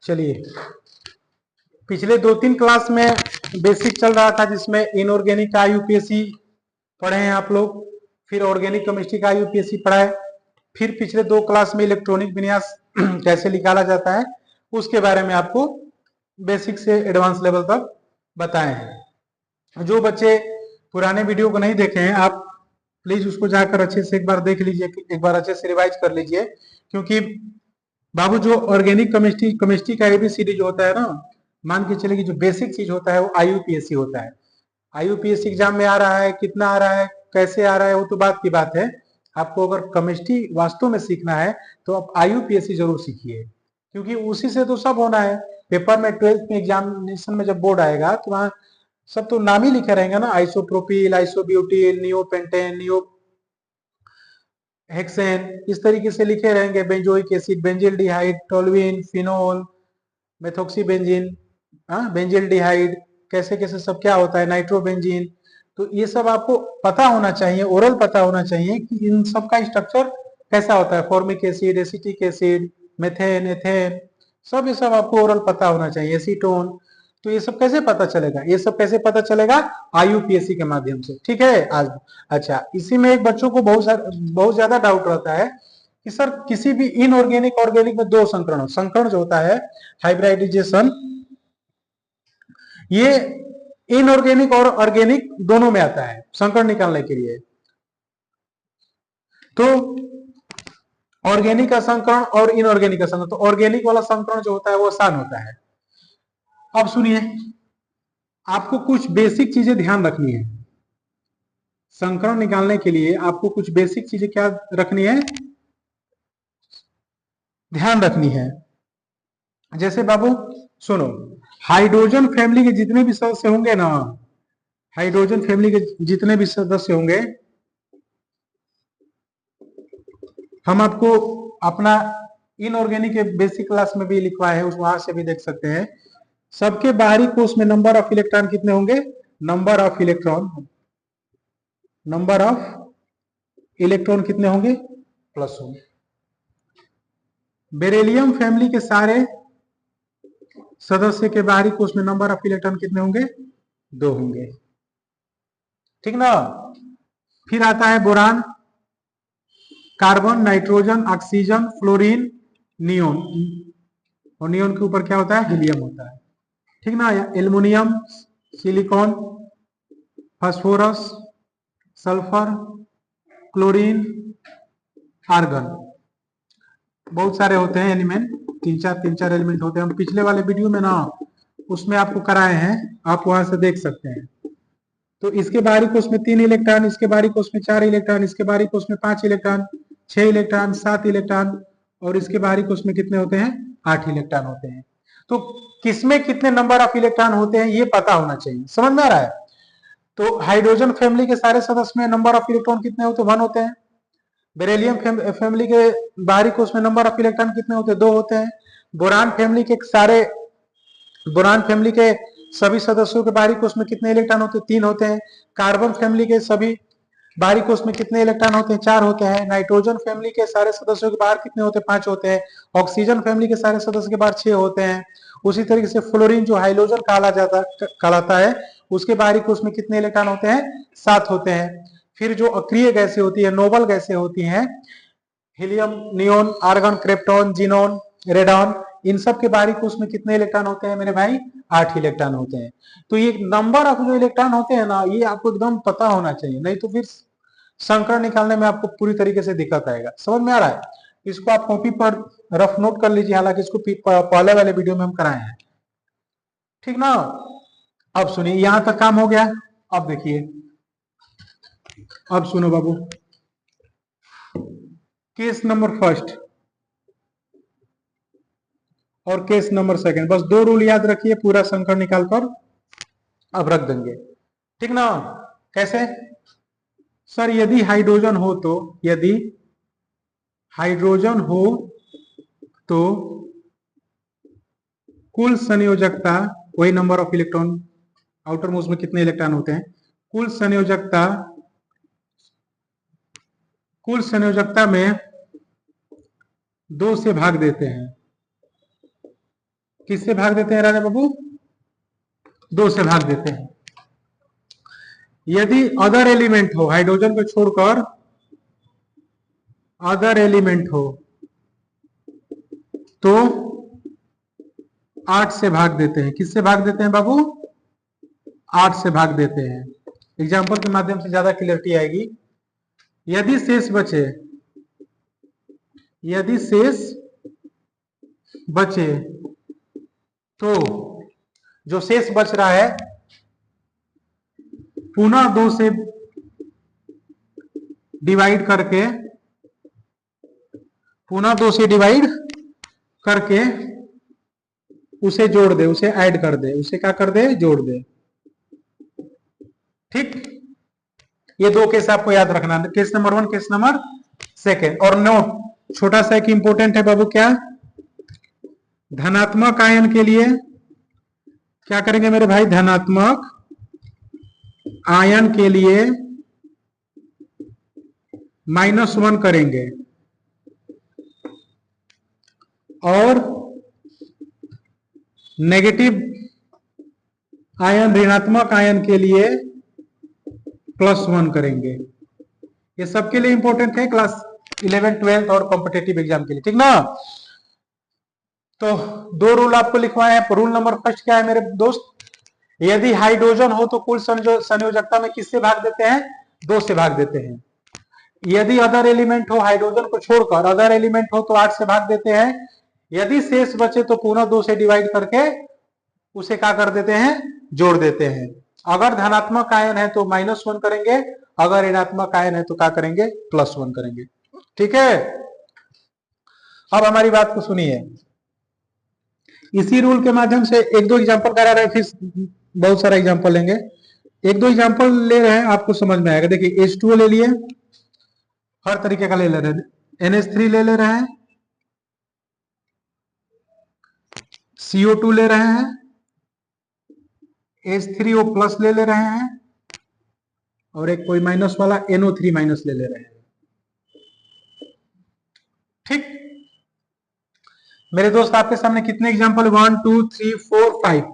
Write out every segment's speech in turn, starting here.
चलिए, पिछले 2-3 क्लास में बेसिक चल रहा था जिसमें इनऑर्गेनिक का यूपीएससी पढ़े हैं आप लोग, फिर ऑर्गेनिक केमिस्ट्री का यूपीएससी पढ़ा है, फिर पिछले 2 क्लास में इलेक्ट्रॉनिक विन्यास कैसे निकाला जाता है उसके बारे में आपको बेसिक से एडवांस लेवल तक बताए हैं। जो बच्चे पुराने वीडियो को नहीं देखे हैं आप प्लीज उसको जाकर अच्छे से एक बार देख लीजिए, एक बार अच्छे से रिवाइज कर लीजिए, क्योंकि बाबू जो ऑर्गेनिक केमिस्ट्री का एबीसीडी जो होता है ना, मान के चले कि जो बेसिक चीज होता है वो आईयूपीएससी होता है। आईयूपीएससी एग्जाम में आ रहा है, कितना आ रहा है, कैसे आ रहा है, वो तो बात की बात है। आपको अगर केमिस्ट्री वास्तव में सीखना है तो आप आईयूपीएससी जरूर सीखिए, क्योंकि उसी से तो सब होना है। पेपर में 12th में एग्जामिनेशन में जब बोर्ड आएगा तो वहां सब तो नाम ही लिखे रहेंगे ना, isopropyl, isobutyl, neopentane, neo hexane, इस तरीके से लिखे रहेंगे। बेंजोइक एसिड, बेंजिल्डिहाइड, टोल्यूइन, फिनोल, मेथोक्सीबेंजीन, बेंजिल्डिहाइड, कैसे कैसे सब क्या होता है, नाइट्रोबेंजीन। तो ये सब आपको पता होना चाहिए, ओरल पता होना चाहिए कि इन सब का स्ट्रक्चर कैसा होता है। Formic acid, acetic acid, methane, ethane, सब ये सब आपको ओरल पता होना चाहिए। एसीटोन, तो ये सब कैसे पता चलेगा, ये सब कैसे पता चलेगा, आईयूपीएससी के माध्यम से। ठीक है आज। अच्छा, इसी में एक बच्चों को बहुत ज्यादा डाउट रहता है कि सर किसी भी इनऑर्गेनिक ऑर्गेनिक में दो संकरण, संकरण जो होता है हाइब्रिडाइजेशन, ये इनऑर्गेनिक और ऑर्गेनिक दोनों में आता है संकरण निकालने के लिए। तो ऑर्गेनिक का संकरण और इनऑर्गेनिक का संकरण, तो ऑर्गेनिक वाला संकरण जो होता है वो आसान होता है। अब सुनिए, आपको कुछ बेसिक चीजें ध्यान रखनी है। संकरण निकालने के लिए आपको कुछ बेसिक चीजें क्या रखनी है, ध्यान रखनी है। जैसे बाबू सुनो, हाइड्रोजन फैमिली के जितने भी सदस्य होंगे ना, हाइड्रोजन फैमिली के जितने भी सदस्य होंगे, हम आपको अपना इनऑर्गेनिक के बेसिक क्लास में भी लिखवाए हैं, उस वहां से भी देख सकते हैं। सबके बाहरी कोष में नंबर ऑफ इलेक्ट्रॉन कितने होंगे, number of electron, number of electron कितने होंगे, प्लस होंगे। बेरिलियम फैमिली के सारे सदस्य के बाहरी कोष में नंबर ऑफ इलेक्ट्रॉन कितने होंगे, 2 होंगे। ठीक ना। फिर आता है boron, carbon, nitrogen, oxygen, fluorine, neon, और नियोन के ऊपर क्या होता है, हीलियम होता है। ठीक ना। Aluminium, silicon, phosphorus, sulphur, chlorine, argon, बहुत सारे होते हैं एलिमेंट, तीन चार एलिमेंट होते हैं। हम पिछले वाले वीडियो में ना उसमें आपको कराए हैं, आप वहां से देख सकते हैं। तो इसके बाहरी कोष में 3 इलेक्ट्रॉन, इसके बाहरी कोष में 4 इलेक्ट्रॉन, इसके बाहरी कोष में 5 इलेक्ट्रॉन, 6 इलेक्ट्रॉन, 7 इलेक्ट्रॉन, और इसके बाहरी कोष में कितने होते हैं, 8 इलेक्ट्रॉन होते हैं। तो किसमें कितने नंबर ऑफ इलेक्ट्रॉन होते हैं ये पता होना चाहिए, समझ में आ रहा है। तो हाइड्रोजन फैमिली के सारे सदस्य में नंबर ऑफ इलेक्ट्रॉन कितने होते हैं, 1 होते हैं। बेरिलियम फैमिली के बाहरी कोष में नंबर ऑफ इलेक्ट्रॉन कितने होते हैं, 2 होते हैं। बोरान फैमिली के सारे, बोरान फैमिली के सभी सदस्यों के बाहरी कोष में कितने इलेक्ट्रॉन होते हैं, 3 होते हैं। कार्बन फैमिली के सभी बाहरी कोष में कितने इलेक्ट्रॉन होते हैं, 4 होते हैं। नाइट्रोजन फैमिली के सारे सदस्यों के बाहर कितने होते हैं, 5 होते हैं। ऑक्सीजन फैमिली के सारे सदस्य के बाहर 6 होते हैं। उसी तरीके से फ्लोरीन जो हाइड्रोजन कहलाता है, उसके बाहरी कोष में कितने इलेक्ट्रॉन होते हैं, 7 होते हैं। फिर जो अक्रिय गैसें होती है, नोबल गैसें होती हैं, helium, neon, argon, krypton, xenon, radon, इन सब के बाहरी कोष में कितने इलेक्ट्रॉन होते हैं मेरे भाई, 8 इलेक्ट्रॉन होते हैं। तो ये नंबर ऑफ जो इलेक्ट्रॉन होते हैं ना, ये आपको एकदम पता होना चाहिए, नहीं तो फिर संकरण निकालने में आपको पूरी तरीके से दिक्कत आएगा। समझ में आ रहा है। इसको आप कॉपी पर रफ नोट कर लीजिए, हालांकि इसको पहले वाले वीडियो में हम कराए हैं। ठीक ना। अब सुनिए, यहां तक काम हो गया। अब देखिए, अब सुनो बाबू, केस नंबर फर्स्ट और केस नंबर सेकंड, बस 2 रूल याद रखिए, पूरा संकरण निकाल कर अब रख देंगे। ठीक ना। कैसे, सर यदि हाइड्रोजन हो तो, यदि हाइड्रोजन हो तो कुल संयोजकता, वही number of electron, outer most में कितने इलेक्ट्रॉन होते हैं, कुल संयोजकता, कुल संयोजकता में 2 से भाग देते हैं। किससे भाग देते हैं राजा बाबू? 2 से भाग देते हैं। यदि अदर एलिमेंट हो, हाइड्रोजन को छोड़कर अदर एलिमेंट हो तो 8 से भाग देते हैं। किससे भाग देते हैं बाबू? 8 से भाग देते हैं। एग्जाम्पल के माध्यम से ज्यादा क्लियरिटी आएगी। यदि शेष बचे, यदि शेष बचे तो जो शेष बच रहा है पुनः 2 से डिवाइड करके, पुनः 2 से डिवाइड करके उसे जोड़ दे, उसे ऐड कर दे, उसे क्या कर दे? जोड़ दे। ठीक, ये 2 केस आपको याद रखना, केस नंबर 1, केस नंबर 2। और नोट छोटा सा एक इंपॉर्टेंट है बाबू, क्या? धनात्मक आयन के लिए क्या करेंगे मेरे भाई? धनात्मक आयन के लिए -1 करेंगे और नेगेटिव आयन, ऋणात्मक आयन के लिए +1 करेंगे। ये सबके लिए इंपॉर्टेंट है, क्लास 11, 12 और कॉम्पिटेटिव एग्जाम के लिए, ठीक ना? तो 2 रूल आपको लिखवाए हैं। रूल नंबर फर्स्ट क्या है मेरे दोस्त? यदि हाइड्रोजन हो तो कुल संयोजकता में किससे भाग देते हैं? 2 से भाग देते हैं। यदि अदर एलिमेंट हो, हाइड्रोजन को छोड़कर अदर एलिमेंट हो तो 8 से भाग देते हैं। यदि शेष बचे तो पुनः 2 से डिवाइड करके उसे क्या कर देते हैं? जोड़ देते हैं। अगर धनात्मक आयन है तो -1 करेंगे, अगर ऋणात्मक आयन है तो क्या करेंगे? +1 करेंगे। ठीक है, अब हमारी बात को सुनिए। इसी रूल के माध्यम से 1-2 एग्जाम्पल करा रहे हैं, फिर बहुत सारा एग्जाम्पल लेंगे। 1-2 एग्जाम्पल ले रहे हैं, आपको समझ में आएगा। देखिए H2O ले लिए, हर तरीके का ले रहे हैं। NH3 ले रहे हैं, CO2 ले रहे हैं, H3O+ ले रहे हैं और एक कोई माइनस वाला NO3- ले रहे हैं। ठीक मेरे दोस्त, आपके सामने कितने एग्जाम्पल? 1, 2, 3, 4, 5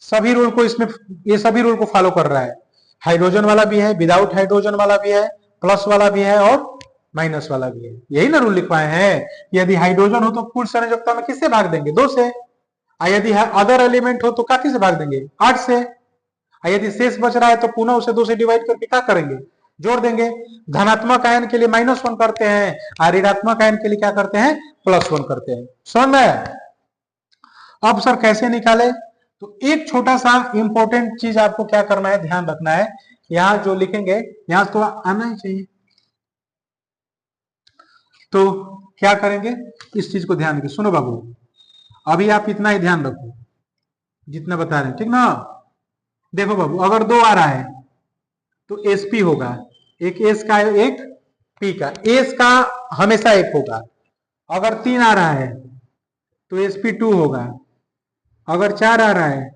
सभी रूल को इसमें, ये सभी रूल को फॉलो कर रहा है। हाइड्रोजन वाला भी है, विदाउट हाइड्रोजन वाला भी है, प्लस वाला भी है और माइनस वाला भी है। यही ना रूल लिखवाए हैं। यदि हाइड्रोजन हो तो कुल संयोजकता में किससे भाग देंगे? 2 से। यदि अदर एलिमेंट हो तो क्या किससे भाग देंगे? 8 से। यदि शेष बच रहा है तो पुनः उसे 2 से डिवाइड करके क्या करेंगे? जोड़ देंगे। धनात्मक आयन के लिए -1 करते हैं और ऋणात्मक आयन के लिए क्या करते हैं? +1 करते हैं। समझ में? अब सर कैसे निकाले? तो एक छोटा सा इंपॉर्टेंट चीज आपको क्या करना है, ध्यान रखना है। यहां जो लिखेंगे यहां तो आना ही चाहिए। तो क्या करेंगे, इस चीज को ध्यान रखिए। सुनो बाबू, अभी आप इतना ही ध्यान रखो जितना बता रहे हैं, ठीक ना? देखो बाबू, अगर 2 आ रहा है तो sp होगा, एक s का एक p का। s का हमेशा 1 होगा। अगर 3 आ रहा है तो sp2 होगा। अगर 4 आ रहा है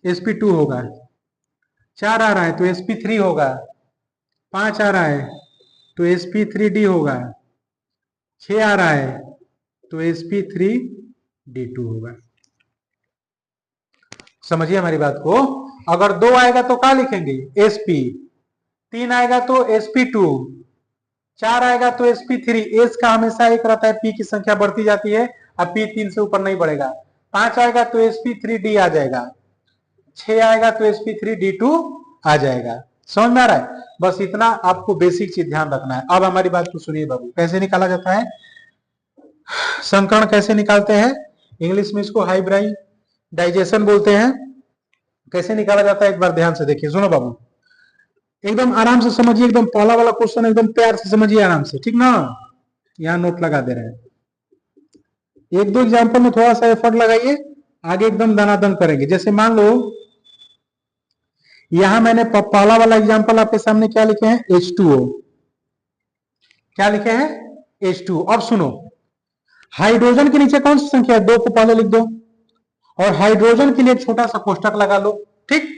sp2 होगा। 4 आ रहा है तो sp3 होगा। 5 आ रहा है तो sp3d होगा। 6 आ रहा है तो sp3d2 होगा। समझिए हमारी बात को। अगर 2 आएगा तो क्या लिखेंगे? sp। 3 आएगा तो sp2। 4 आएगा तो sp3। s का हमेशा 1 रहता है, p की संख्या बढ़ती जाती है, अब p 3 से ऊपर नहीं बढ़ेगा। 5 आएगा तो sp3d आ जाएगा। 6 आएगा तो sp3d2 आ जाएगा। समझ में आ रहा है? बस इतना आपको बेसिक चीज ध्यान रखना है। अब हमारी बात को सुनिए बाबू, कैसे निकाला जाता है संकरण? कैसे निकालते हैं? इंग्लिश में इसको हाइब्रिडाइजेशन बोलते हैं। कैसे निकाला जाता है एक बार ध्यान से देखिए। सुनो बाबू, एकदम आराम से समझिए, एकदम पहला वाला क्वेश्चन एकदम प्यार से समझिए, आराम से, ठीक ना? यहाँ नोट लगा दे रहे हैं। 1-2 एग्जाम्पल में थोड़ा सा एफर्ट लगाइए, आगे एकदम दनादन करेंगे। जैसे मान लो यहां मैंने पहला वाला एग्जाम्पल आपके सामने क्या लिखे हैं? H2O। क्या लिखे हैं? H2O। अब सुनो, हाइड्रोजन के नीचे कौन सी संख्या है? 2 को पहले लिख दो और हाइड्रोजन के लिए एक छोटा सा कोष्टक लगा लो। ठीक,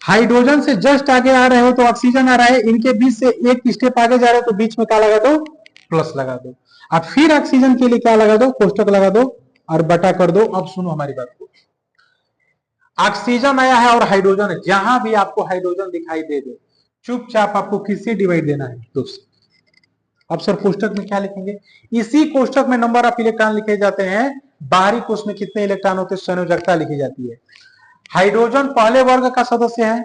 हाइड्रोजन से जस्ट आगे आ रहे हो तो ऑक्सीजन आ रहा है, इनके बीच से एक स्टेप आगे जा रहे हो तो बीच में क्या लगा दो? प्लस लगा दो। अब फिर ऑक्सीजन के लिए क्या लगा दो? कोष्टक लगा दो और बटा कर दो। अब सुनो हमारी बात को, ऑक्सीजन आया है और हाइड्रोजन है, जहां भी आपको हाइड्रोजन दिखाई दे दे चुपचाप आपको किससे डिवाइड देना है, 2 से। अब सर कोष्टक में क्या लिखेंगे, इसी कोष्टक में नंबर ऑफ इलेक्ट्रॉन लिखे जाते हैं, बाहरी कोष में कितने इलेक्ट्रॉन होते हैं संयोजकता लिखी जाती है। हाइड्रोजन पहले वर्ग का सदस्य है,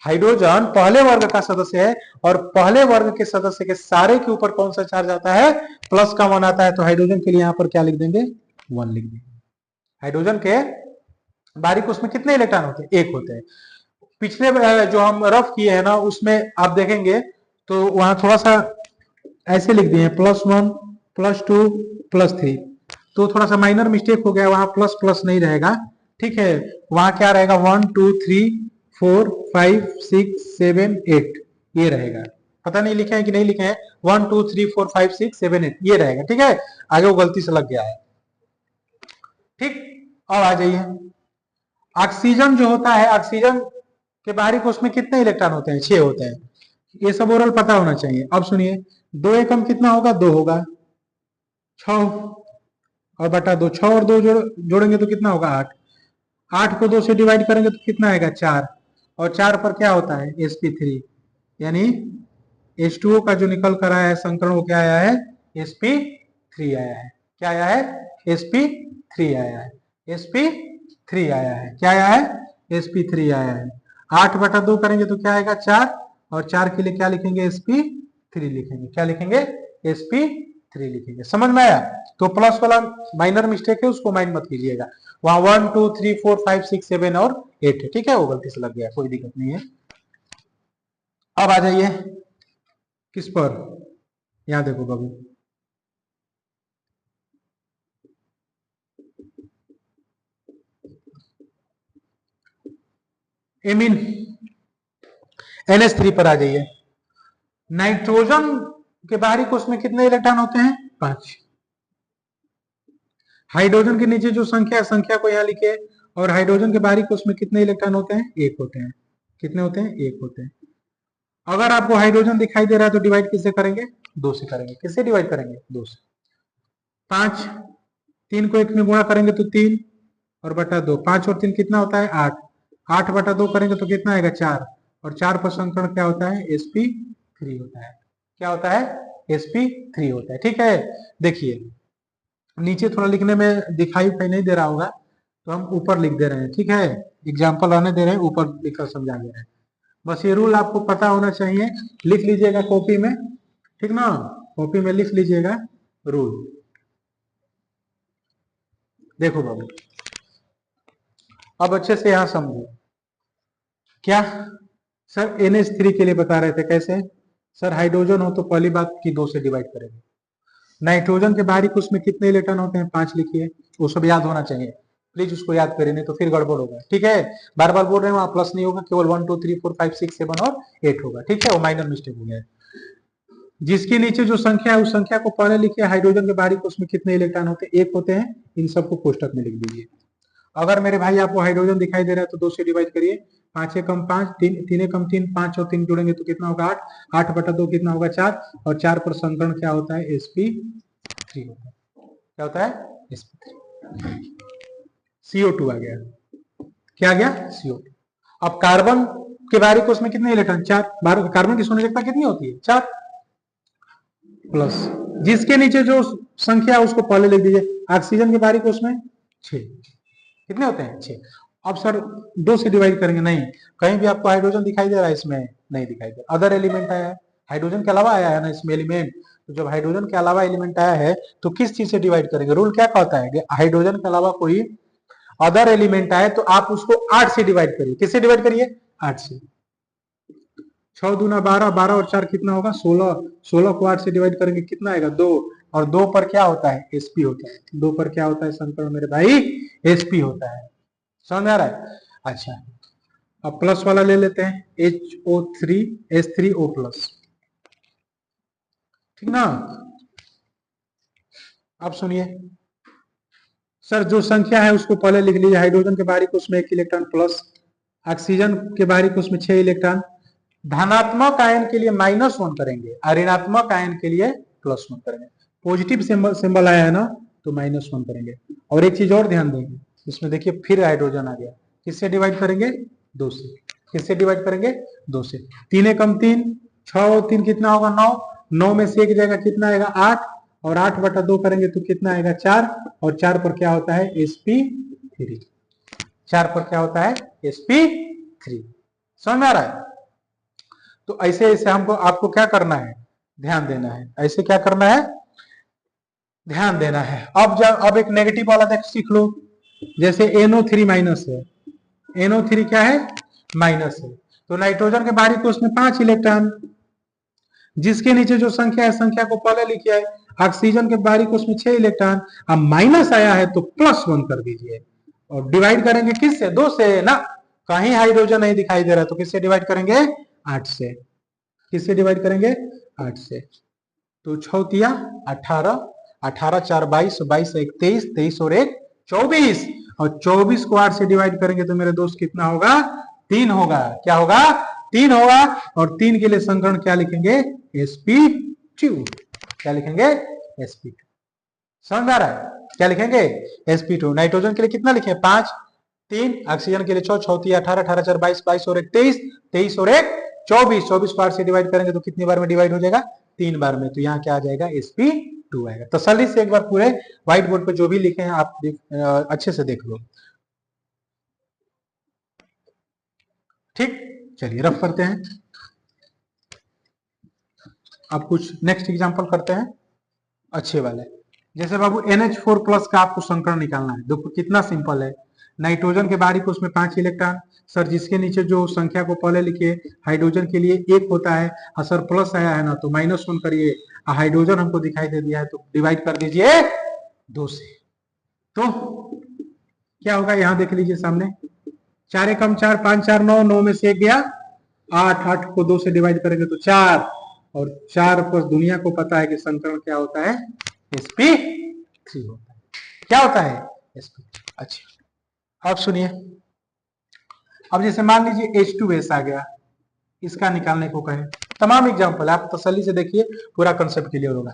हाइड्रोजन पहले वर्ग का सदस्य है, और पहले वर्ग के सदस्य के सारे के ऊपर कौन सा चार्ज आता है, प्लस का 1 आता है। तो हाइड्रोजन के लिए यहां पर क्या लिख देंगे, 1 लिख देंगे। हाइड्रोजन के बाहरी कोष में कितने इलेक्ट्रॉन होते हैं, 1 होते हैं। पिछले जो हम रफ किए हैं ना, उसमें आप देखेंगे तो वहां थोड़ा सा ऐसे लिख दिए +1 +2 +3, तो थोड़ा सा माइनर मिस्टेक हो गया, वहां प्लस प्लस नहीं रहेगा, ठीक है। वहां क्या रहेगा, 1 2 3 4 5 6 7 8 ये रहेगा। पता नहीं लिखे हैं कि नहीं लिखे हैं, 1 2 3 4 5 6 7 8 ये रहेगा, ठीक है। आगे वो गलती से लग गया है, ठीक। अब आ जाइए, ऑक्सीजन जो होता है, ऑक्सीजन के बाहरी कोष में कितने इलेक्ट्रॉन होते हैं, 6 होते हैं। ये सब ओरल पता होना चाहिए। अब सुनिए, 2 एकम कितना होगा, 2 होगा, 6 और बटा 2, 6 और 2 जोड़ेंगे तो कितना होगा, 8। 8 को 2 से डिवाइड करेंगे तो कितना आएगा, 4, और 4 पर क्या होता है, sp3, यानी H2O का जो निकल कर आया है संकरण, वो क्या आया है, sp3 आया है। क्या आया है, sp3 आया है, sp3 आया है। क्या आया है, sp3 आया है। 8 बटा 2 करेंगे तो क्या आएगा, 4, और 4 के लिए क्या लिखेंगे, sp3 लिखेंगे। क्या लिखेंगे, sp3 लिखेंगे। समझ में आया। तो प्लस वाला माइनर मिस्टेक है, उसको माइंड मत कीजिएगा। वहां 1 2 3 4 5 6 7 और 8 है, ठीक है, वो गलती से लग गया, कोई दिक्कत नहीं है। अब आ जाइए किस पर, यहां देखो बाबू, एमीन NH3 पर आ जाइए। नाइट्रोजन के बाहरी कोष में कितने इलेक्ट्रॉन होते हैं, 5। हाइड्रोजन के नीचे जो संख्या है, संख्या को यहां लिखिए, और हाइड्रोजन के बाहरी कोष में कितने इलेक्ट्रॉन होते हैं, 1 होते हैं। कितने होते हैं, 1 होते हैं। अगर आपको हाइड्रोजन दिखाई दे रहा है तो डिवाइड किससे करेंगे, 2 से करेंगे। किससे डिवाइड करेंगे, 2 से। 5, 3 को 1 में गुणा करेंगे तो 3 और बटा 2, 5 और 3 कितना होता है, 8। 8 बटा 2 करेंगे तो कितना आएगा, 4, और 4 पर संकरण क्या होता है, sp3 होता है। क्या होता है, sp3 होता है, ठीक है। देखिए नीचे थोड़ा लिखने में दिखाई नहीं दे रहा होगा, तो हम ऊपर लिख दे रहे हैं, ठीक है। एग्जाम्पल रहने दे रहे हैं, ऊपर लिखकर समझा दे रहे हैं। बस ये रूल आपको पता होना चाहिए, लिख लीजिएगा कॉपी में, ठीक ना, कॉपी में लिख लीजिएगा रूल। देखो बाबू, अब अच्छे से यहां समझो। क्या सर, NH3 के लिए बता रहे थे, कैसे सर, हाइड्रोजन हो तो पहली बात की 2 से डिवाइड करेंगे। नाइट्रोजन के बाहरी कोष में कितने इलेक्ट्रॉन होते हैं, 5 लिखिए, वो सब याद होना चाहिए, प्लीज उसको याद करें, नहीं तो फिर गड़बड़ होगा, ठीक है। बार बार बोल रहे हैं, वहां प्लस नहीं होगा, केवल 1 2 3 4 5 6 7 और 8 होगा, ठीक है, वो माइनर मिस्टेक हो गया है। जिसके नीचे जो संख्या है उस संख्या को पहले लिखिए। हाइड्रोजन के बाहरी कोष में कितने इलेक्ट्रॉन होते हैं, 1 होते हैं। इन सबको कोष्टक में लिख दीजिए। अगर मेरे भाई आपको हाइड्रोजन दिखाई दे रहा है तो 2 से डिवाइड करिए। 5 एकम 5, 3 एकम 3, 5 और 3 जोड़ेंगे तो कितना होगा, 8। 8 बटा 2 कितना होगा, 4, और 4 पर संकरण क्या होता है, sp3 होता है। क्या होता है, sp3। CO2 आ गया। क्या आ गया, CO2। अब कार्बन के बाहरी कोष में कितने इलेक्ट्रॉन, 4। कार्बन की संयोजकता कितनी होती है, 4 प्लस, जिसके नीचे जो संख्या उसको पहले लिख दीजिए। ऑक्सीजन के बाहरी कोष में 6, कितने होते हैं, 6। अब सर 2 से डिवाइड करेंगे, नहीं, कहीं भी आपको हाइड्रोजन दिखाई दे रहा है, इसमें नहीं दिखाई दे रहा। अदर एलिमेंट आया है, हाइड्रोजन के अलावा आया है ना इसमें एलिमेंट, तो जब हाइड्रोजन के अलावा एलिमेंट आया है तो किस चीज से डिवाइड करेंगे, रूल क्या कहता है, हाइड्रोजन के अलावा कोई अदर एलिमेंट आए तो आप उसको 8 से डिवाइड करिए। किससे डिवाइड करिए, 8 से। 6 दूना 12, 12 और 4 कितना होगा, 16। 16 को 8 से डिवाइड करेंगे कितना आएगा, 2, और 2 पर क्या होता है, sp होता है। 2 पर क्या होता है संकरण मेरे भाई, sp होता है। समझ में आ रहा है। अच्छा, अब प्लस वाला ले लेते हैं, HO3 H3O प्लस, ठीक ना। अब सुनिए सर, जो संख्या है उसको पहले लिख लीजिए। हाइड्रोजन के बाहरी कोष में 1 इलेक्ट्रॉन प्लस, ऑक्सीजन के बाहरी कोष में 6 इलेक्ट्रॉन। धनात्मक आयन के लिए -1 करेंगे और ऋणात्मक आयन के लिए +1 करेंगे। पॉजिटिव सिंबल आया है ना, तो -1 करेंगे। और एक चीज और ध्यान देंगे, इसमें देखिए फिर हाइड्रोजन आ गया, किससे डिवाइड करेंगे 2 से, किससे डिवाइड करेंगे 2 से। 3 एकम 3, 6 और 3 कितना होगा 9, 9 में से एक जाएगा कितना आएगा 8, और 8/2 करेंगे तो कितना आएगा 4, और 4 पर क्या होता है sp3, 4 पर क्या होता है sp3। समझ में आ रहा है? तो ऐसे ऐसे हमको आपको क्या करना है, ध्यान देना है, ऐसे क्या करना है, ध्यान देना है। अब एक नेगेटिव वाला देख सीख लो, जैसे NO3 माइनस है, NO3 क्या है माइनस है, तो नाइट्रोजन के बाहरी कोष में 5 इलेक्ट्रॉन, जिसके नीचे जो संख्या है संख्या को पहले लिखिए है, ऑक्सीजन के बाहरी कोष में 6 इलेक्ट्रॉन, अब माइनस आया है तो +1 कर दीजिए, और डिवाइड करेंगे किससे 2 से ना, कहीं हाइड्रोजन नहीं दिखाई दे रहा तो किससे डिवाइड करेंगे 8 से, किससे डिवाइड करेंगे 8 से। तो 6 18, 18 4 22, 22 1 23, 23 और 1 24, और 24 को 8 से डिवाइड करेंगे तो मेरे दोस्त कितना होगा 3 होगा, क्या होगा 3 होगा, और 3 के लिए संकरण क्या लिखेंगे sp2, क्या लिखेंगे sp2। समझ में आ रहा है, क्या लिखेंगे sp2। नाइट्रोजन के लिए कितना लिखे 5, 3, ऑक्सीजन के लिए 6, 6 18, 18 4 22, 22 और 1 23, 23 और 1 24, 24 को 8 से डिवाइड करेंगे तो कितनी बार में डिवाइड हो जाएगा 3 बार में, तो यहाँ क्या आ जाएगा sp2 आएगा। तसल्ली से एक बार पूरे व्हाइट बोर्ड पे जो भी लिखे हैं आप अच्छे से देख लो, ठीक। चलिए रफ करते हैं, अब कुछ नेक्स्ट एग्जांपल करते हैं अच्छे वाले। जैसे बाबू NH4+ का आपको संकरण निकालना है, देखो कितना सिंपल है। नाइट्रोजन के बाहरी कोष में 5 इलेक्ट्रॉन, सर जिसके नीचे जो संख्या को पहले लिखिए, हाइड्रोजन के लिए 1 होता है, और सर प्लस आया है ना तो -1 करिए, हाइड्रोजन हमको दिखाई दे दिया है तो डिवाइड कर दीजिए 2 से, तो क्या होगा यहाँ देख लीजिए सामने, 4 एकम 4, 5 4 9, 9 में से 1 गया 8, 8 को 2 से डिवाइड करेंगे तो 4, और 4 पर दुनिया को पता है कि संकरण क्या होता है sp3 होता है, क्या होता है sp3। अच्छा अब सुनिए, अब जैसे मान लीजिए H2S आ गया, इसका निकालने को कहें, तमाम एग्जांपल आप तसल्ली से देखिए, पूरा कंसेप्ट क्लियर होगा।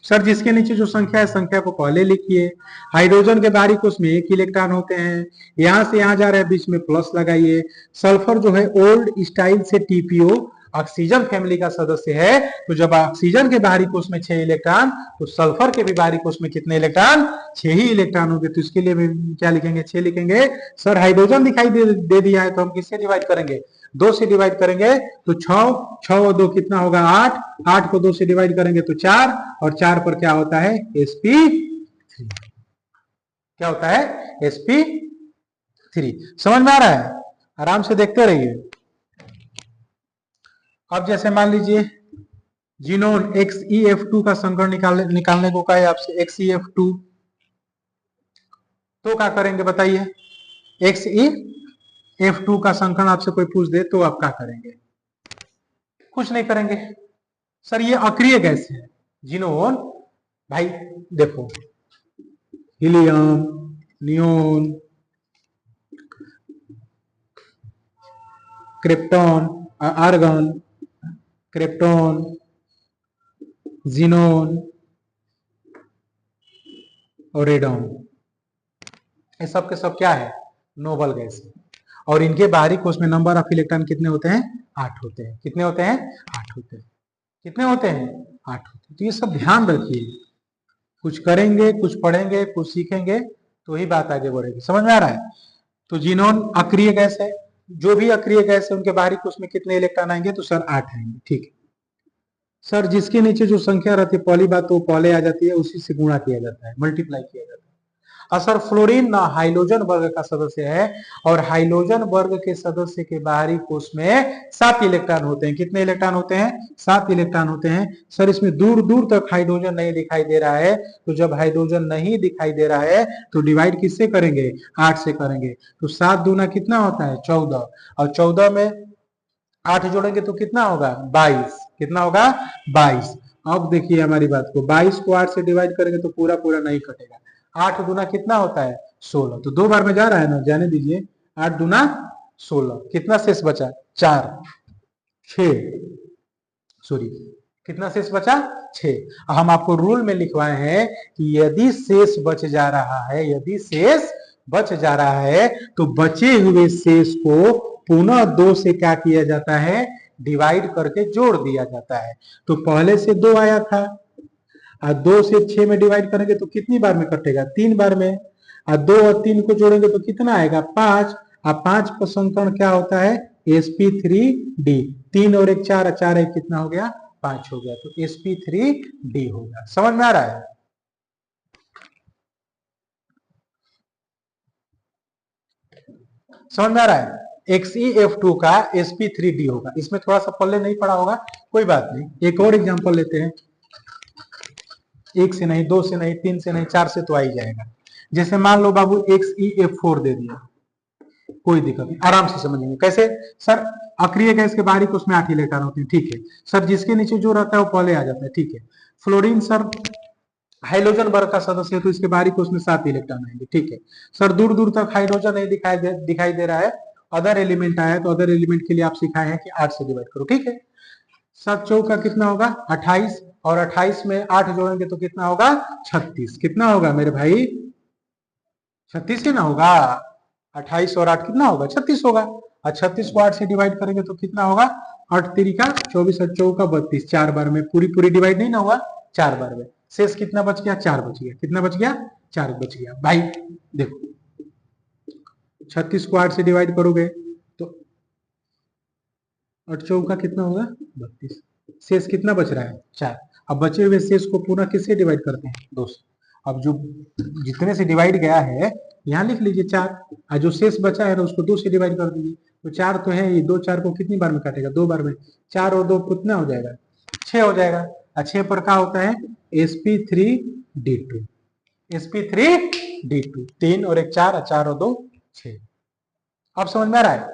सर जिसके नीचे जो संख्या है संख्या को पहले लिखिए, हाइड्रोजन के बाहरी कोष में 1 इलेक्ट्रॉन होते हैं, यहां से यहां जा रहे हैं, बीच में प्लस लगाइए। सल्फर जो है ओल्ड स्टाइल से TPO ऑक्सीजन फैमिली का सदस्य है, तो जब ऑक्सीजन के बाहरी कोष में 6 इलेक्ट्रॉन, तो सल्फर के भी बाहरी कोष में कितने इलेक्ट्रॉन 6 ही इलेक्ट्रॉन होंगे, तो इसके लिए क्या लिखेंगे 6 लिखेंगे। सर हाइड्रोजन दिखाई दे दिया है तो हम किससे डिवाइड करेंगे 2 से डिवाइड करेंगे, तो 6, 6 और 2 कितना होगा 8, 8 को 2 से डिवाइड करेंगे तो 4, और 4 पर क्या होता है sp3, क्या होता है sp3। समझ में आ रहा है, आराम से देखते रहिए। अब जैसे मान लीजिए जीनोन XeF2 का संकरण निकालने को कहे आपसे, XeF2, तो क्या करेंगे बताइए, XeF2 का संकरण आपसे कोई पूछ दे तो आप क्या करेंगे, कुछ नहीं करेंगे। सर ये अक्रिय गैस है जीनोन, भाई देखो helium, neon, krypton, argon, krypton, xenon और रेडॉन, ये सब के सब क्या है नोबल गैस है, और इनके बाहरी कोष में नंबर ऑफ इलेक्ट्रॉन कितने होते हैं 8 होते हैं, कितने होते हैं 8 होते हैं, कितने होते हैं 8 होते हैं। तो ये सब ध्यान रखिए, कुछ करेंगे कुछ पढ़ेंगे कुछ सीखेंगे तो ही बात आगे बढ़ेगी। समझ में आ रहा है? तो जीनोन अक्रिय गैस है, जो भी अक्रिय गैस है उनके बाहरी कोष में कितने इलेक्ट्रॉन आएंगे, तो सर 8 आएंगे, ठीक है। सर जिसके नीचे जो संख्या रहती है पहली बात तो पहले आ जाती है, उसी से गुणा किया जाता है, मल्टीप्लाई किया जाता है। और सर फ्लोरीन ना हाइड्रोजन वर्ग का सदस्य है, और हाइड्रोजन वर्ग के सदस्य के बाहरी कोष में 7 इलेक्ट्रॉन होते हैं, कितने इलेक्ट्रॉन होते हैं 7 इलेक्ट्रॉन होते हैं। सर इसमें दूर दूर तक हाइड्रोजन नहीं दिखाई दे रहा है, तो जब हाइड्रोजन नहीं दिखाई दे रहा है तो डिवाइड किससे करेंगे 8 से करेंगे, तो 7 दूना कितना होता है 14, और 14 में 8 जोड़ेंगे तो कितना होगा 22, कितना होगा 22। अब देखिए हमारी बात को, 22 को 8 से डिवाइड करेंगे तो पूरा पूरा नहीं कटेगा, 8 दूना कितना होता है 16, तो 2 बार में जा रहा है ना, जाने दीजिए, 8 दूना 16, कितना शेष बचा 4, 6 सॉरी कितना शेष बचा? 6। हम आपको रूल में लिखवाए हैं कि यदि शेष बच जा रहा है, यदि शेष बच जा रहा है तो बचे हुए शेष को पुनः 2 से क्या किया जाता है? डिवाइड करके जोड़ दिया जाता है। तो पहले से 2 आया था, और 2 से 6 में डिवाइड करेंगे तो कितनी बार में कटेगा? 3 बार में। और 2 और 3 को जोड़ेंगे तो कितना आएगा? 5। और 5 पर संकर्ण क्या होता है? sp3d। 3 और 1 4, 4 1 कितना हो गया? 5 हो गया। तो sp3d होगा। समझ में आ रहा है? समझ में आ रहा है? XeF2 का sp3d होगा। इसमें थोड़ा सा पल्ले नहीं पड़ा होगा, कोई बात नहीं। एक और एग्जांपल लेते हैं। 1 से नहीं, 2 से नहीं, 3 से नहीं, 4 से तो आ ही जाएगा। जैसे मान लो बाबू XeF4 दे दिया, कोई दिक्कत नहीं, आराम से समझेंगे। कैसे? सर अक्रिय गैस के बाहरी कोश में 8 इलेक्ट्रॉन होते हैं, ठीक है सर। जिसके नीचे जो रहता है वो पहले आ जाता है, ठीक है। फ्लोरीन सर हाइड्रोजन वर्ग का सदस्य है तो इसके बाहरी कोश में 7 इलेक्ट्रॉन आएंगे, ठीक है सर। दूर दूर तक हाइड्रोजन नहीं दिखाई दे रहा है, अदर एलिमेंट आया तो अदर एलिमेंट के लिए आप सिखाए हैं कि 8 से डिवाइड करो, ठीक है। 7 चौका कितना होगा? 28, और 28 में 8 जोड़ेंगे तो कितना होगा? 36। कितना होगा मेरे भाई? 36 ही ना होगा? 28 और 8 कितना होगा? 36 होगा। और 36 को 8 से डिवाइड करेंगे तो कितना होगा? 8 3 का 24, 8 चौका 32। 4 बार में पूरी पूरी डिवाइड नहीं ना हुआ, 4 बार में। शेष कितना बच गया? 4 बच गया। कितना बच गया? 4 बच गया। भाई देखो 36 को 8 से डिवाइड करोगे तो 8 चौका कितना होगा? 32। शेष कितना बच रहा है? 4। अब बचे हुए शेष को पुनः किससे डिवाइड करते हैं? 2 से। अब जो जितने से डिवाइड गया है यहाँ लिख लीजिए 4, और जो शेष बचा है ना उसको 2 से डिवाइड कर दीजिए। तो 4 तो है ये, 2 4 को कितनी बार में काटेगा? 2 बार में। 4 और 2 कितना हो जाएगा? 6 हो जाएगा। 6 पर क्या होता है? sp3d2। sp3d2 3 और 1 4, 4 और 2 6। अब समझ में आ रहा है?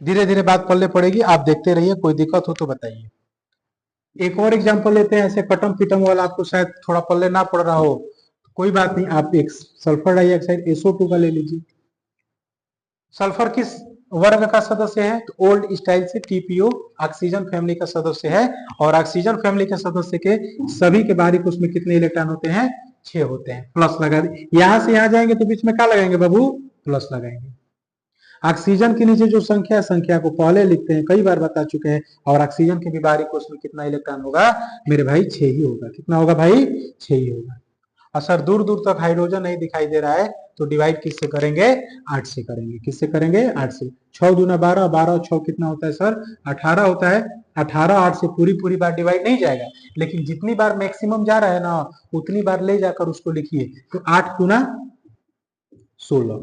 धीरे धीरे बात पल्ले पड़ेगी, आप देखते रहिए, कोई दिक्कत हो तो बताइए। एक और एग्जांपल लेते हैं, ऐसे कटम पिटम वाला आपको शायद थोड़ा पल्ले ना पड़ रहा हो, कोई बात नहीं। आप एक सल्फर डाइऑक्साइड SO2 का ले लीजिए। सल्फर किस वर्ग का सदस्य है? तो ओल्ड स्टाइल से TPO ऑक्सीजन फैमिली का सदस्य है। और ऑक्सीजन फैमिली के सदस्य के सभी के बारीक उसमें कितने इलेक्ट्रॉन होते हैं? 6 होते हैं। प्लस लगा दे, यहां से यहां जाएंगे तो बीच में क्या लगाएंगे बाबू? प्लस लगाएंगे। ऑक्सीजन के नीचे जो संख्या है, संख्या को पहले लिखते हैं, कई बार बता चुके हैं। और ऑक्सीजन के भी बारीक कोश में कितना इलेक्ट्रॉन होगा मेरे भाई? 6 ही होगा। कितना होगा भाई? 6 ही होगा। और सर दूर दूर तक हाइड्रोजन नहीं दिखाई दे रहा है तो डिवाइड किससे करेंगे? 8 से करेंगे। किससे करेंगे? 8 से। 6 दूना 12, 12 और 6 कितना होता है सर? 18 होता है। 18 8 से पूरी पूरी बार डिवाइड नहीं जाएगा, लेकिन जितनी बार मैक्सिमम जा रहा है ना उतनी बार ले जाकर उसको लिखिए। तो 8 गुना 16,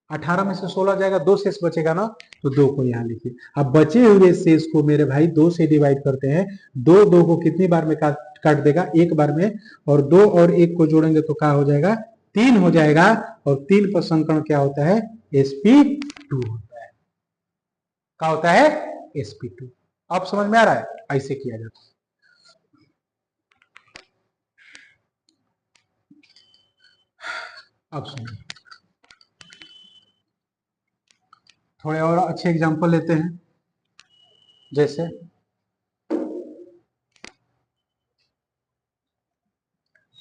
18 में से 16 जाएगा, 2 शेष बचेगा ना, तो 2 को यहाँ लिखिए। अब बचे हुए शेष को मेरे भाई 2 से डिवाइड करते हैं। 2 2 को कितनी बार में काट देगा? 1 बार में। और 2 और 1 को जोड़ेंगे तो क्या हो जाएगा? 3 हो जाएगा। और 3 पर संकर्ण क्या होता है? sp2 होता है। क्या होता है? sp2। अब समझ में आ रहा है? ऐसे किया जाता है। अब सुनिए, थोड़े और अच्छे एग्जांपल लेते हैं। जैसे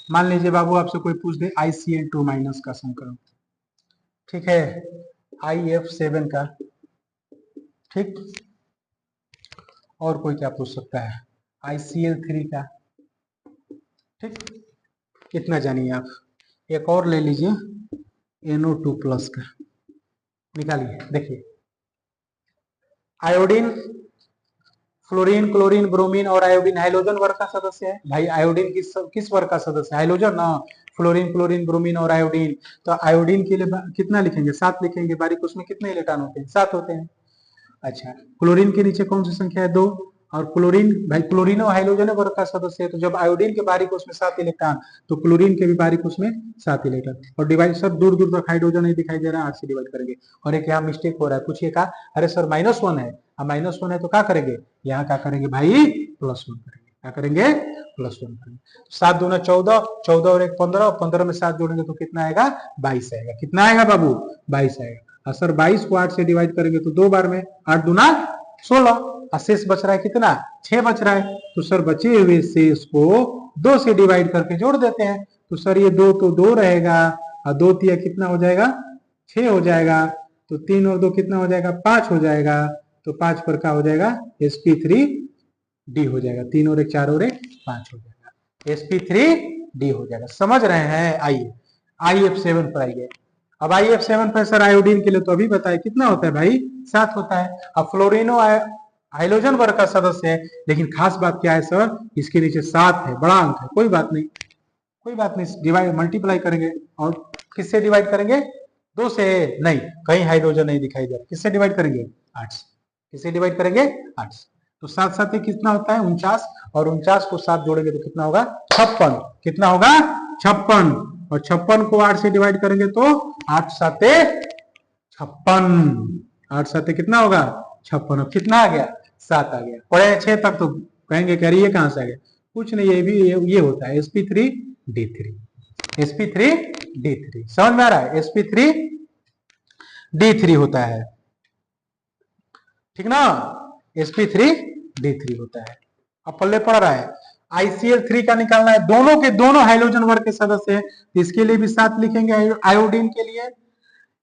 मान लीजिए बाबू आपसे कोई पूछ दे ICl2 माइनस का संकरण, ठीक है, IF7 का, ठीक। और कोई क्या पूछ सकता है? ICl3 का, ठीक। इतना जानिए आप। एक और ले लीजिए NO2 प्लस का, निकालिए। देखिए आयोडीन, फ्लोरीन, क्लोरीन, ब्रोमीन और आयोडीन हाइड्रोजन वर्ग का सदस्य है। भाई आयोडीन किस वर्ग का सदस्य है? हाइड्रोजन ना। फ्लोरीन, क्लोरीन, ब्रोमीन और आयोडीन। तो आयोडीन के लिए कितना लिखेंगे? 7 लिखेंगे। बारीक उसमें कितने इलेक्ट्रॉन होते हैं? 7 होते हैं। अच्छा, क्लोरीन के नीचे कौन सी संख्या है? 2। और क्लोरीन, भाई क्लोरीन और हाइड्रोजन वर्ग का सदस्य है, तो जब आयोडीन के बारीक उसमें 7 इलेक्ट्रॉन तो क्लोरीन के भी बारीक उसमें 7 इलेक्ट्रॉन। और डिवाइड सब दूर दूर तक हाइड्रोजन नहीं दिखाई दे रहा है, 8 से डिवाइड करेंगे। और एक यहाँ मिस्टेक हो रहा है, पूछिए का? अरे सर -1 है। -1 है तो क्या करेंगे? यहाँ क्या करेंगे भाई? +1 करेंगे। क्या करेंगे? +1 करेंगे। 7 दूना 14, 14 और 1 15, 15 में 7 जोड़ेंगे तो कितना आएगा? 22 आएगा। कितना आएगा बाबू? 22 आएगा। सर 22 को 8 से डिवाइड करेंगे तो 2 बार में, 8 दूना 16। और शेष बच रहा है कितना, 6 बच रहा है। तो सर बचे हुए शेष को 2 से डिवाइड करके जोड़ देते हैं। तो सर ये 2 तो 2 रहेगा और 2 तिया कितना हो जाएगा, 6 हो जाएगा। तो 3 और 2 कितना हो जाएगा, 5 हो जाएगा। तो 5 पर क्या हो जाएगा, sp3d हो जाएगा। 3 और 1 4 और 1 5 हो जाएगा, sp3d हो जाएगा। समझ रहे हैं। आइए IF7 पर आइए। अब IF7 पर सर आयोडीन के लिए तो अभी बताए कितना होता है भाई, 7 होता है। अब फ्लोरिनो हाइड्रोजन वर्ग का सदस्य है, लेकिन खास बात क्या है सर, इसके नीचे 7 है, बड़ा अंक है। कोई बात नहीं, कोई बात नहीं, डिवाइड मल्टीप्लाई करेंगे। और किससे डिवाइड करेंगे, 2 से नहीं, कहीं हाइड्रोजन नहीं दिखाई दे रहा, किससे डिवाइड करेंगे, 8 से। किससे डिवाइड करेंगे, 8 से। तो 7 7 कितना होता है, 49, और 49 को 7 जोड़ेंगे तो कितना होगा, 56। कितना होगा, 56। और 56 को 8 से डिवाइड करेंगे तो 8 7 56, 8 7 कितना होगा, 56। अब कितना आ गया, 7 आ गया। पढ़े 6 तक तो कहेंगे कि अरे ये कहां से आ गया, कुछ नहीं, ये भी ये होता है sp3d3, sp3d3। समझ में आ रहा है, sp3d3 होता है, ठीक ना, sp3d3 होता है। अब पल्ले पड़ रहा है, ICl3 का निकालना है, दोनों के दोनों हाइड्रोजन वर्ग के सदस्य हैं, इसके लिए भी 7 लिखेंगे आयोडीन के लिए।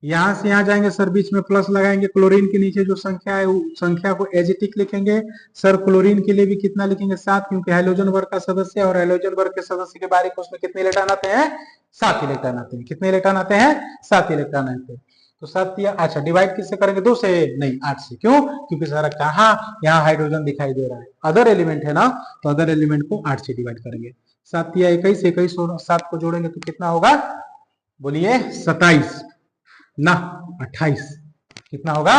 यहां से यहां जाएंगे सर, बीच में प्लस लगाएंगे। क्लोरीन के नीचे जो संख्या है, संख्या को एजिटिक लिखेंगे। सर क्लोरीन के लिए भी कितना लिखेंगे, 7, क्योंकि हाइड्रोजन वर्ग का सदस्य है, और हाइड्रोजन वर्ग के सदस्य के बारे में उसमें कितने इलेक्ट्रॉन आते हैं, 7 इलेक्ट्रॉन आते हैं। कितने इलेक्ट्रॉन आते हैं, 7 इलेक्ट्रॉन आते हैं। तो 7 या अच्छा, डिवाइड किससे करेंगे, 2 से नहीं, 8 से। क्यों, क्योंकि सारा कहा यहाँ हाइड्रोजन दिखाई दे रहा है, अदर एलिमेंट है ना, तो अदर एलिमेंट को 8 से डिवाइड करेंगे। 7 या 21, 21 और 7 को जोड़ेंगे तो कितना होगा, बोलिए 27 ना 28। कितना होगा,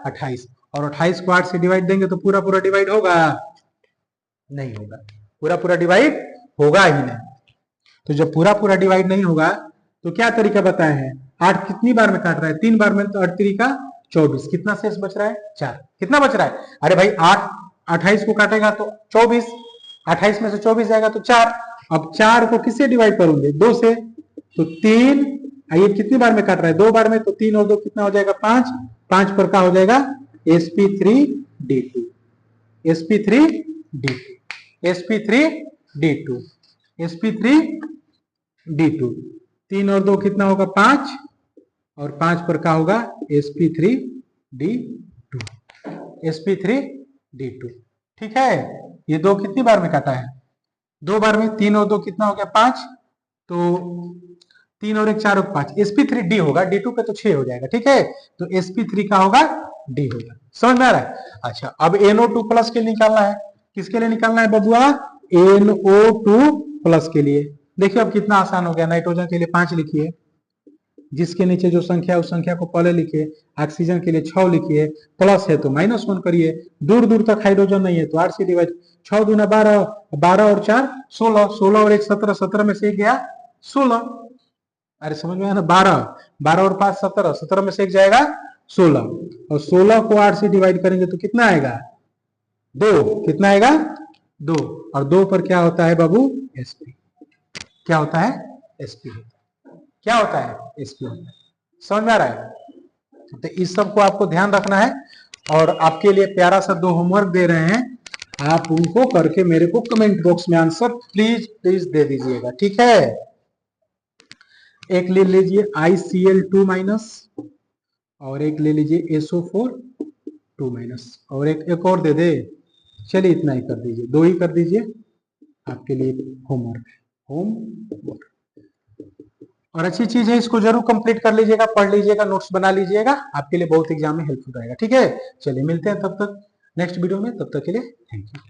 28। और 28 को 8 से डिवाइड देंगे तो पूरा पूरा डिवाइड होगा, नहीं होगा, पूरा पूरा डिवाइड होगा ही नहीं। तो जब पूरा पूरा डिवाइड नहीं होगा तो क्या तरीका बताया है, 8 कितनी बार में काट रहा है, 3 बार में, तो 8 3 का 24, कितना शेष बच रहा है, 4। कितना बच रहा है, अरे भाई 8 28 को काटेगा तो 24, 28 में से 24 जाएगा तो 4। अब 4 को किससे डिवाइड करोगे, 2 से, तो 3, ये कितनी बार में काट रहा है, 2 बार में, तो 3 और 2 कितना हो जाएगा, 5। 5 पर क्या हो जाएगा, sp3d2, sp3d2, sp3d2, sp3d2। 3 और 2 कितना होगा, 5, और 5 पर क्या होगा, sp3d2, sp3d2। ठीक है, ये 2 कितनी बार में काटा है, 2 बार में। 3 और 2 कितना हो गया, 5, तो 3 और 1 4 और 5, sp3d होगा, d2 पे तो 6 हो जाएगा। ठीक है, तो sp3 का होगा, d होगा। समझ में आ रहा है। अच्छा, अब NO2 प्लस के लिए निकालना है, किसके लिए निकालना है बबुआ, NO2 प्लस के लिए। देखिए अब कितना आसान हो गया, नाइट्रोजन के लिए 5 लिखिए, जिसके नीचे जो संख्या है उस संख्या को पहले लिखिए। ऑक्सीजन के लिए 6 लिखिए, प्लस है तो -1 करिए, दूर दूर तक हाइड्रोजन नहीं है तो 8 से डिवाइड, 6 दूना 12, 12 और 4 16, 16 और 1 17, 17 में से 1 गया 16। अरे समझ में आया ना, 12, 12 और 5 17, 17 में से 1 जाएगा 16, और 16 को 8 से डिवाइड करेंगे तो कितना आएगा, 2। कितना आएगा, 2, और 2 पर क्या होता है बाबू, sp। क्या होता है, sp होता है। क्या होता है, sp होता है। समझ में आ रहा है। तो इस सब को आपको ध्यान रखना है, और आपके लिए प्यारा सा 2 होमवर्क दे रहे हैं, आप उनको करके मेरे को कमेंट बॉक्स में आंसर प्लीज प्लीज दे दीजिएगा। ठीक है, एक ले लीजिए ICl2- और एक ले लीजिए SO4-, और एक और दे दे, चलिए इतना ही कर दीजिए, 2 ही कर दीजिए, आपके लिए होमवर्क। और अच्छी चीज है, इसको जरूर कंप्लीट कर लीजिएगा, पढ़ लीजिएगा, नोट्स बना लीजिएगा, आपके लिए बहुत एग्जाम में हेल्पफुल रहेगा। ठीक है, चलिए मिलते हैं तब तक नेक्स्ट वीडियो में, तब तक के लिए थैंक यू।